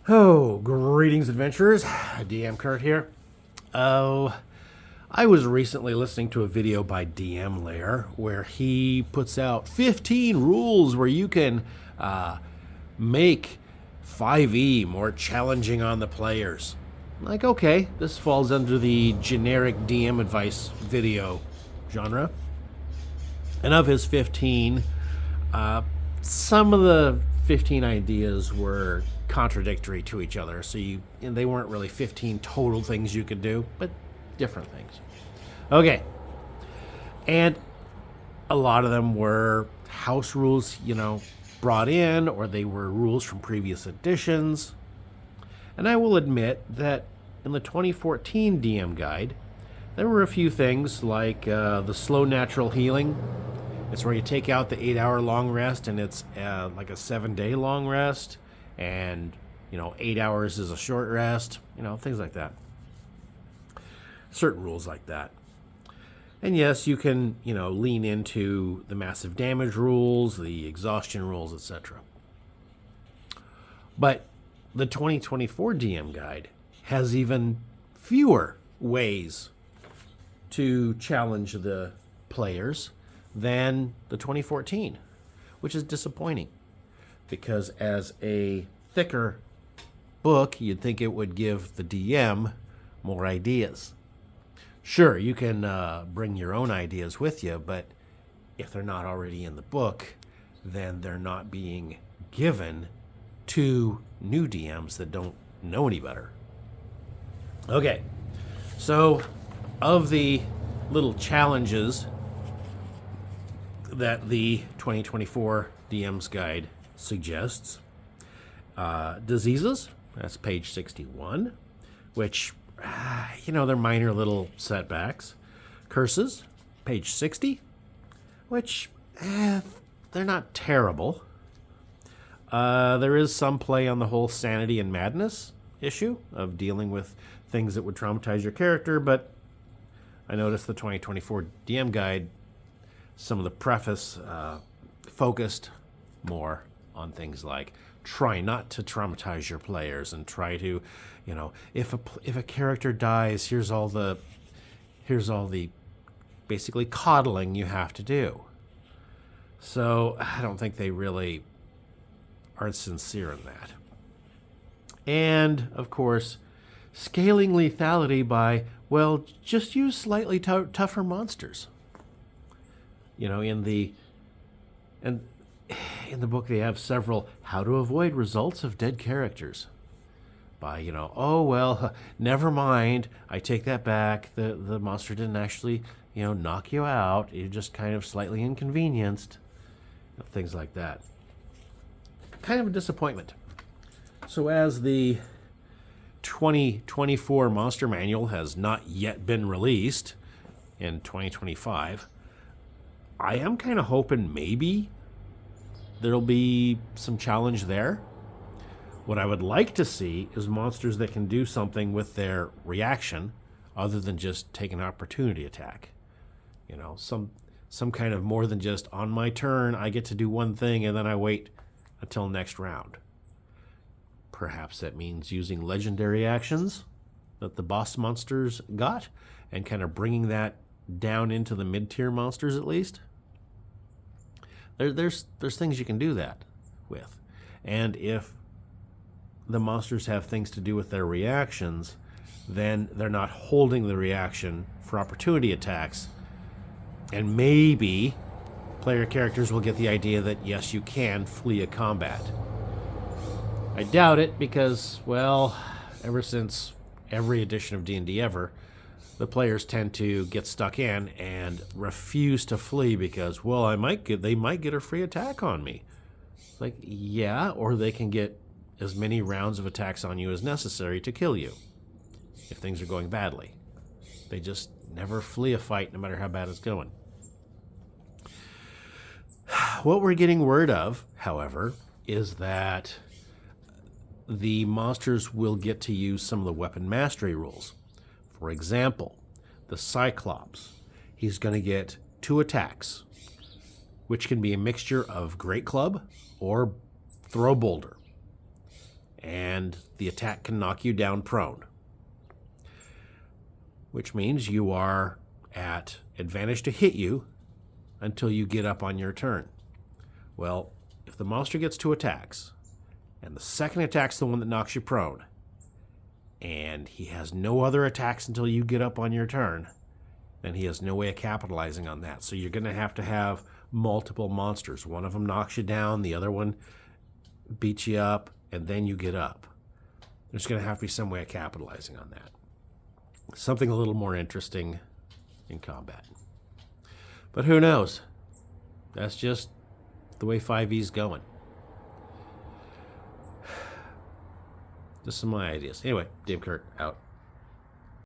Oh, greetings, adventurers. DM Kurt here. Oh, I was recently listening to a video by DM Lair where he puts out 15 rules where you can make 5e more challenging on the players. Like, okay, this falls under the generic DM advice video genre. And of his 15, some of the 15 ideas were contradictory to each other. And they weren't really 15 total things you could do, but different things. Okay. And a lot of them were house rules, brought in, or they were rules from previous editions. And I will admit that in the 2014 DM guide, there were a few things like the slow natural healing. It's where you take out the 8-hour long rest and it's like a 7-day long rest. And, 8 hours is a short rest. Things like that. Certain rules like that. And yes, you can, lean into the massive damage rules, the exhaustion rules, etc. But the 2024 DM guide has even fewer ways to challenge the players than the 2014, which is disappointing because as a thicker book, you'd think it would give the DM more ideas. Sure, you can bring your own ideas with you, but if they're not already in the book, then they're not being given to new DMs that don't know any better. Okay, so of the little challenges that the 2024 DM's guide suggests, diseases, that's page 61, which, they're minor little setbacks. Curses, page 60, which, they're not terrible. There is some play on the whole sanity and madness issue of dealing with things that would traumatize your character, but I noticed the 2024 DM guide, some of the preface focused more on things like try not to traumatize your players and try to, if a character dies, here's all the basically coddling you have to do. So I don't think they really are sincere in that. And of course, scaling lethality by, well, just use slightly tougher monsters. In the book they have several how to avoid results of dead characters. By, oh well, never mind, I take that back. The monster didn't actually, knock you out. You're just kind of slightly inconvenienced. Things like that. Kind of a disappointment. So as the 2024 Monster Manual has not yet been released in 2025, I am kind of hoping maybe there'll be some challenge there. What I would like to see is monsters that can do something with their reaction other than just take an opportunity attack. Some kind of more than just on my turn, I get to do one thing and then I wait until next round. Perhaps that means using legendary actions that the boss monsters got and kind of bringing that down into the mid-tier monsters at least. There's things you can do that with. And if the monsters have things to do with their reactions, then they're not holding the reaction for opportunity attacks. And maybe player characters will get the idea that, yes, you can flee a combat. I doubt it because, well, ever since every edition of D&D ever, the players tend to get stuck in and refuse to flee because, well, they might get a free attack on me. It's like, yeah, or they can get as many rounds of attacks on you as necessary to kill you if things are going badly. They just never flee a fight no matter how bad it's going. What we're getting word of, however, is that the monsters will get to use some of the weapon mastery rules. For example, the Cyclops, he's going to get 2 attacks, which can be a mixture of Great Club or Throw Boulder. and the attack can knock you down prone, which means you are at advantage to hit you until you get up on your turn. Well, if the monster gets 2 attacks, and the second attack's the one that knocks you prone, and he has no other attacks until you get up on your turn, then he has no way of capitalizing on that. So you're going to have multiple monsters. One of them knocks you down, the other one beats you up, and then you get up. There's going to have to be some way of capitalizing on that. Something a little more interesting in combat. But who knows? That's just the way 5e's going. Just some of my ideas. Anyway, Dave Kurt out.